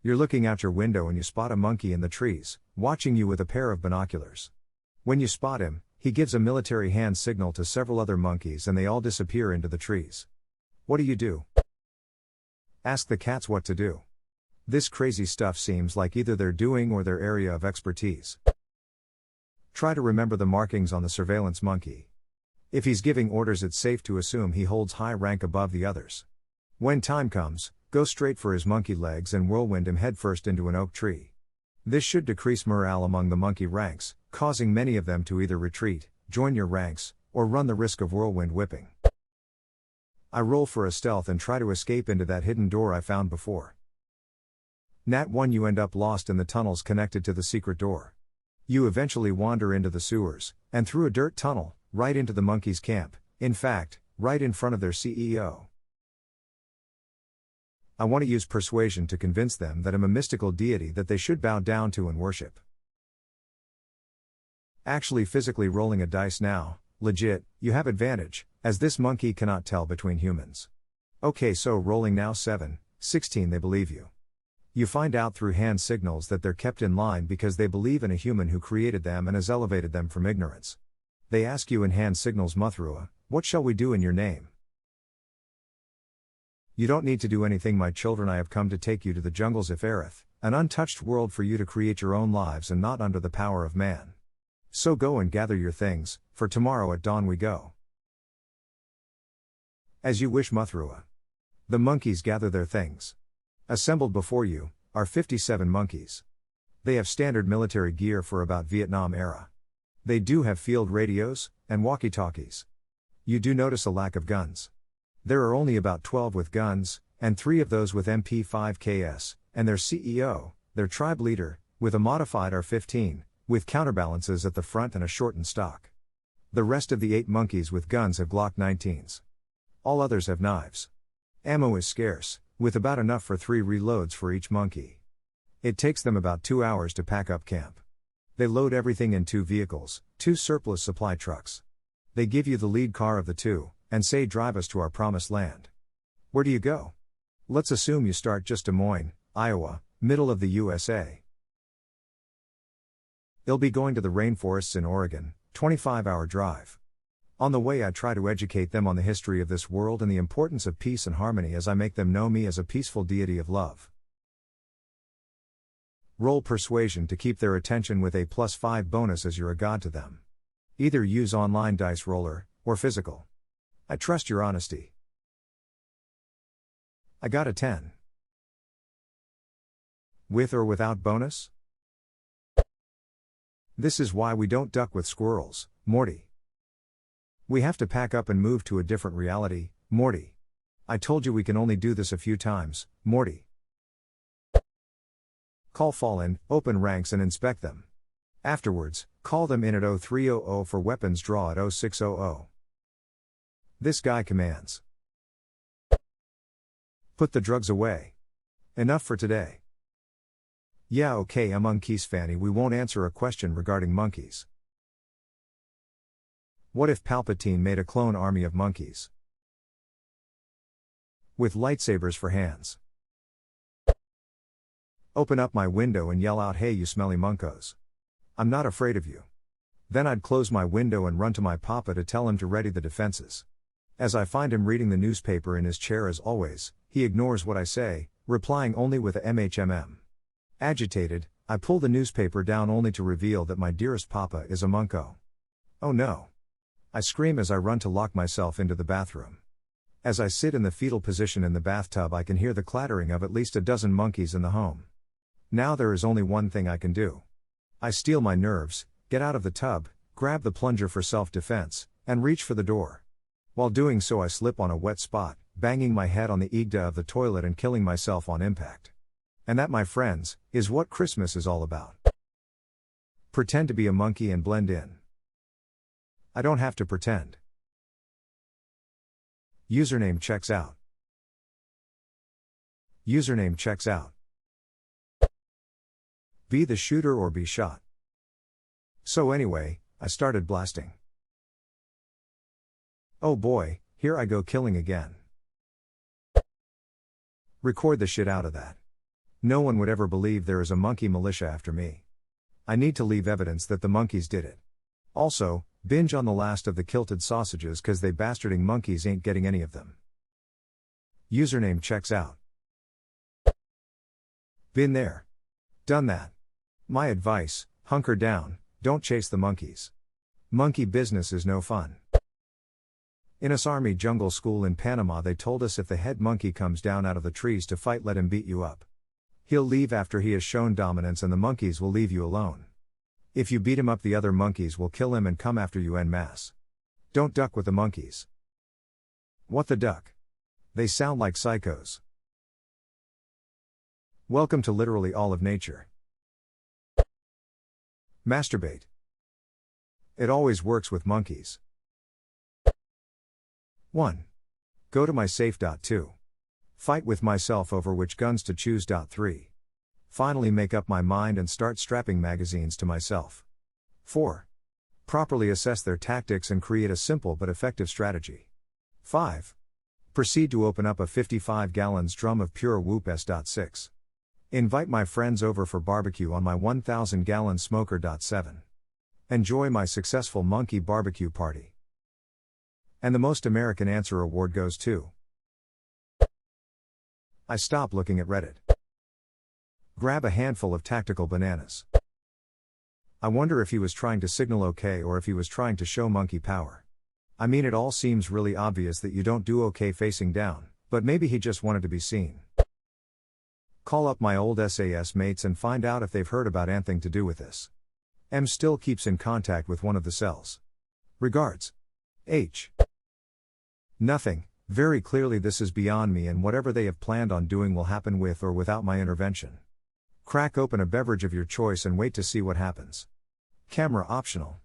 You're looking out your window and you spot a monkey in the trees, watching you with a pair of binoculars. When you spot him, he gives a military hand signal to several other monkeys and they all disappear into the trees. What do? Ask the cats what to do. This crazy stuff seems like either they're doing or their area of expertise. Try to remember the markings on the surveillance monkey. If he's giving orders, it's safe to assume he holds high rank above the others. When time comes, go straight for his monkey legs and whirlwind him headfirst into an oak tree. This should decrease morale among the monkey ranks, causing many of them to either retreat, join your ranks, or run the risk of whirlwind whipping. I roll for a stealth and try to escape into that hidden door I found before. Nat 1, you end up lost in the tunnels connected to the secret door. You eventually wander into the sewers, and through a dirt tunnel, right into the monkeys' camp, in fact, right in front of their CEO. I want to use persuasion to convince them that I'm a mystical deity that they should bow down to and worship. Actually physically rolling a dice now, legit, you have advantage, as this monkey cannot tell between humans. Okay, so rolling now 7, 16, they believe you. You find out through hand signals that they're kept in line because they believe in a human who created them and has elevated them from ignorance. They ask you in hand signals, Muthrua, what shall we do in your name? You don't need to do anything, my children, I have come to take you to the jungles of Aerith, an untouched world for you to create your own lives and not under the power of man. So go and gather your things, for tomorrow at dawn we go. As you wish, Muthrua. The monkeys gather their things. Assembled before you are 57 monkeys. They have standard military gear for about Vietnam era. They do have field radios and walkie-talkies. You do notice a lack of guns. There are only about 12 with guns, and 3 of those with MP5KS, and their CEO, their tribe leader, with a modified R15, with counterbalances at the front and a shortened stock. The rest of the 8 monkeys with guns have Glock 19s. All others have knives. Ammo is scarce, with about enough for 3 reloads for each monkey. It takes them about 2 hours to pack up camp. They load everything in 2 vehicles, 2 surplus supply trucks. They give you the lead car of the 2, and say drive us to our promised land. Where do you go? Let's assume you start just Des Moines, Iowa, middle of the USA. They'll be going to the rainforests in Oregon, 25-hour drive. On the way I try to educate them on the history of this world and the importance of peace and harmony as I make them know me as a peaceful deity of love. Roll persuasion to keep their attention with a +5 bonus as you're a god to them. Either use online dice roller, or physical. I trust your honesty. I got a 10. With or without bonus? This is why we don't duck with squirrels, Morty. We have to pack up and move to a different reality, Morty. I told you we can only do this a few times, Morty. Call fall in, open ranks and inspect them. Afterwards, call them in at 0300 for weapons draw at 0600. This guy commands. Put the drugs away. Enough for today. Yeah, okay, Monkeys Fanny, we won't answer a question regarding monkeys. What if Palpatine made a clone army of monkeys? With lightsabers for hands. Open up my window and yell out, hey you smelly monkos. I'm not afraid of you. Then I'd close my window and run to my papa to tell him to ready the defenses. As I find him reading the newspaper in his chair as always, he ignores what I say, replying only with a MHMM. Agitated, I pull the newspaper down only to reveal that my dearest papa is a monko. Oh no. I scream as I run to lock myself into the bathroom. As I sit in the fetal position in the bathtub, I can hear the clattering of at least a dozen monkeys in the home. Now there is only one thing I can do. I steel my nerves, get out of the tub, grab the plunger for self-defense, and reach for the door. While doing so I slip on a wet spot, banging my head on the egda of the toilet and killing myself on impact. And that, my friends, is what Christmas is all about. Pretend to be a monkey and blend in. I don't have to pretend. Username checks out. Username checks out. Be the shooter or be shot. So anyway, I started blasting. Oh boy, here I go killing again. Record the shit out of that. No one would ever believe there is a monkey militia after me. I need to leave evidence that the monkeys did it. Also, binge on the last of the kilted sausages cause they bastarding monkeys ain't getting any of them. Username checks out. Been there. Done that. My advice, hunker down, don't chase the monkeys. Monkey business is no fun. In us army jungle school in Panama they told us if the head monkey comes down out of the trees to fight, let him beat you up. He'll leave after he has shown dominance and the monkeys will leave you alone. If you beat him up the other monkeys will kill him and come after you en masse. Don't duck with the monkeys. What the duck? They sound like psychos. Welcome to literally all of nature. Masturbate. It always works with monkeys. 1. Go to my safe. 2. Fight with myself over which guns to choose. 3. Finally make up my mind and start strapping magazines to myself. 4. Properly assess their tactics and create a simple but effective strategy. 5. Proceed to open up a 55 gallons drum of pure whoop. 6. Invite my friends over for barbecue on my 1,000 gallon smoker. 7. Enjoy my successful monkey barbecue party. And the most American answer award goes to. I stop looking at Reddit. Grab a handful of tactical bananas. I wonder if he was trying to signal okay or if he was trying to show monkey power. I mean, it all seems really obvious that you don't do okay facing down, but maybe he just wanted to be seen. Call up my old SAS mates and find out if they've heard about anything to do with this. M still keeps in contact with one of the cells. Regards. H. Nothing, very clearly this is beyond me and whatever they have planned on doing will happen with or without my intervention. Crack open a beverage of your choice and wait to see what happens. Camera optional.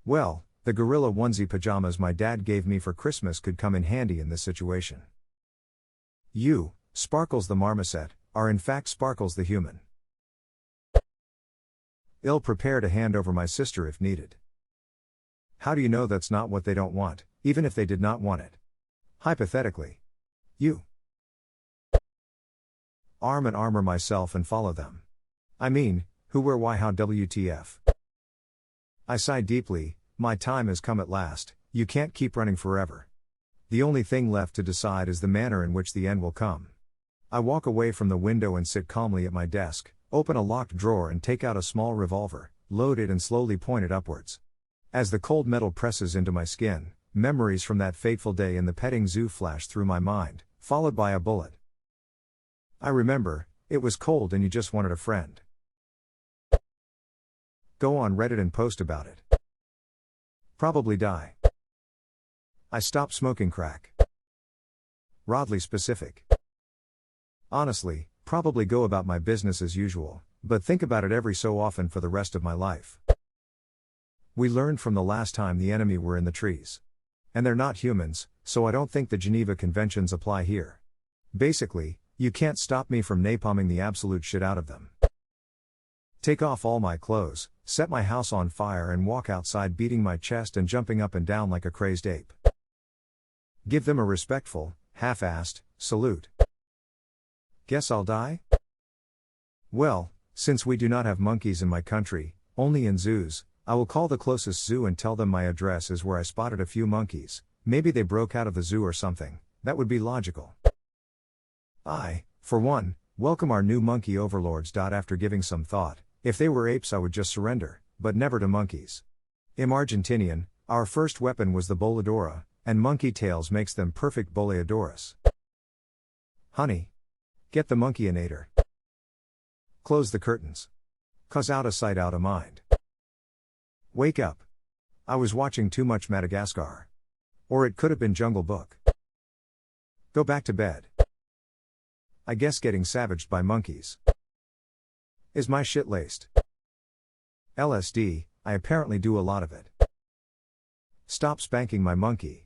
Well, the gorilla onesie pajamas my dad gave me for Christmas could come in handy in this situation. You, Sparkles the marmoset, are in fact Sparkles the human. Ill prepare to hand over my sister if needed. How do you know that's not what they don't want, even if they did not want it? Hypothetically. You. Arm and armor myself and follow them. I mean, who, where, why, how, WTF. I sigh deeply, my time has come at last, you can't keep running forever. The only thing left to decide is the manner in which the end will come. I walk away from the window and sit calmly at my desk, open a locked drawer and take out a small revolver, load it and slowly point it upwards. As the cold metal presses into my skin, memories from that fateful day in the petting zoo flash through my mind, followed by a bullet. I remember, it was cold and you just wanted a friend. Go on Reddit and post about it. Probably die. I stopped smoking crack. Oddly specific. Honestly, probably go about my business as usual, but think about it every so often for the rest of my life. We learned from the last time the enemy were in the trees. And they're not humans, so I don't think the Geneva Conventions apply here. Basically, you can't stop me from napalming the absolute shit out of them. Take off all my clothes, set my house on fire and walk outside beating my chest and jumping up and down like a crazed ape. Give them a respectful, half-assed, salute. Guess I'll die? Well, since we do not have monkeys in my country, only in zoos, I will call the closest zoo and tell them my address is where I spotted a few monkeys, maybe they broke out of the zoo or something, that would be logical. I, for one, welcome our new monkey overlords. After giving some thought, if they were apes I would just surrender, but never to monkeys. Im Argentinian, our first weapon was the boladora, and monkey tails makes them perfect boleadoras. Honey. Get the monkeyinator. Close the curtains. 'Cause out of sight out of mind. Wake up. I was watching too much Madagascar. Or it could have been Jungle Book. Go back to bed. I guess getting savaged by monkeys. Is my shit laced? LSD, I apparently do a lot of it. Stop spanking my monkey.